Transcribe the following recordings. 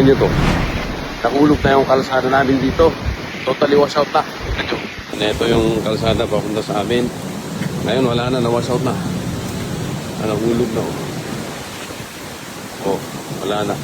nyo to. Nakulog na yung kalsada namin dito. Totally wash out na. Ito yung kalsada papunta sa amin. Ngayon wala na, na-wash out na. Nahulog na. Oh, wala na.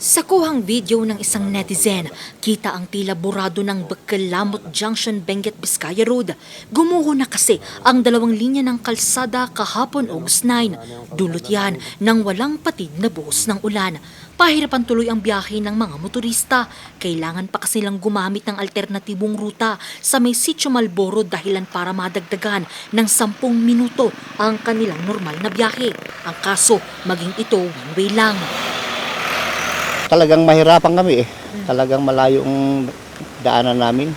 Sa kuhang video ng isang netizen, kita ang tila burado ng Bacallamot Junction, Benguet, Vizcaya Road. Gumuho na kasi ang dalawang linya ng kalsada kahapon August 9. Dulot yan ng walang patid na buhos ng ulan. Pahirapan tuloy ang biyahe ng mga motorista. Kailangan pa kasi nilang gumamit ng alternatibong ruta sa may Sitio Malboro dahilan para madagdagan ng 10 minuto ang kanilang normal na biyahe. Ang kaso, maging ito one-way lang. Talagang mahirapan kami eh. Talagang malayo ang daanan namin.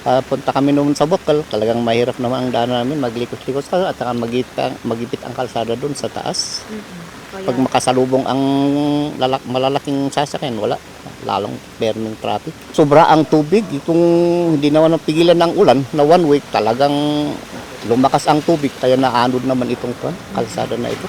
Punta kami noon sa Bokal, talagang mahirap naman ang daanan namin, maglikos-likos at saka magipit ang kalsada doon sa taas. Pag makasalubong ang malalaking sasakyan, wala. Lalong meron ng traffic. Sobra ang tubig. Itong hindi naman napigilan ng ulan na 1 week, talagang lumakas ang tubig. Kaya naanod naman itong kalsada na ito.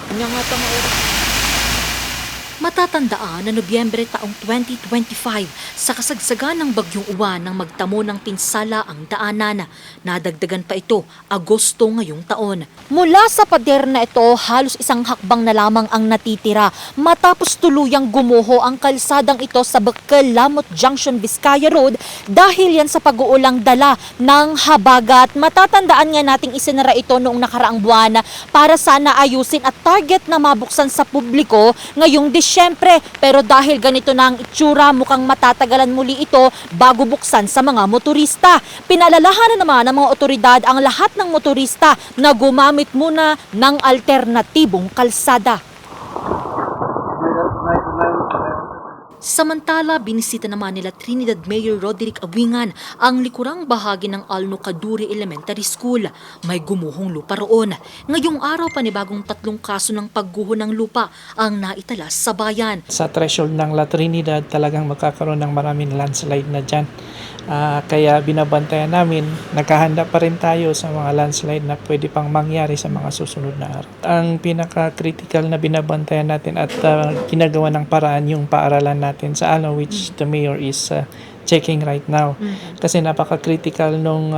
Matatandaan na Nobyembre taong 2025 sa kasagsagan ng Bagyong Uwan nang magtamo ng pinsala ang daanan. Nadagdagan pa ito Agosto ngayong taon. Mula sa pader na ito, halos isang hakbang na lamang ang natitira matapos tuluyang gumuho ang kalsadang ito sa Bacallamot Junction, Vizcaya Road dahil yan sa pag-uulang dala ng habagat. Matatandaan nga nating isinara ito noong nakaraang buwan para sana ayusin at target na mabuksan sa publiko ngayong Disyembre, pero dahil ganito na ang itsura, mukhang matatagalan muli ito bago buksan sa mga motorista. Pinalalahanan naman ng mga otoridad ang lahat ng motorista na gumamit muna ng alternatibong kalsada. Samantala, binisita naman nila Trinidad Mayor Roderick Aguingan ang likurang bahagi ng Alno Kaduri Elementary School. May gumuhong lupa roon. Ngayong araw, panibagong 3 kaso ng pagguho ng lupa ang naitalas sa bayan. Sa threshold ng La Trinidad, talagang magkakaroon ng maraming landslide na dyan. Kaya binabantayan namin, naghahanda pa rin tayo sa mga landslide na pwede pang mangyari sa mga susunod na araw. Ang pinaka-critical na binabantayan natin at ginagawa ng paraan yung paaralan natin sa Alno, which the mayor is checking right now. Kasi napaka-critical nung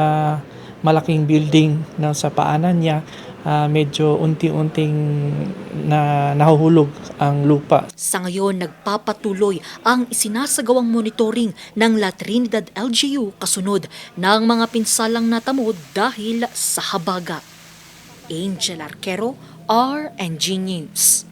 malaking building na sa paanan niya, medyo unti-unting nahuhulog ang lupa. Sa ngayon, nagpapatuloy ang isinasagawang monitoring ng La Trinidad LGU kasunod ng mga pinsalang natamo dahil sa habagat. Angel Arquero, RNG News.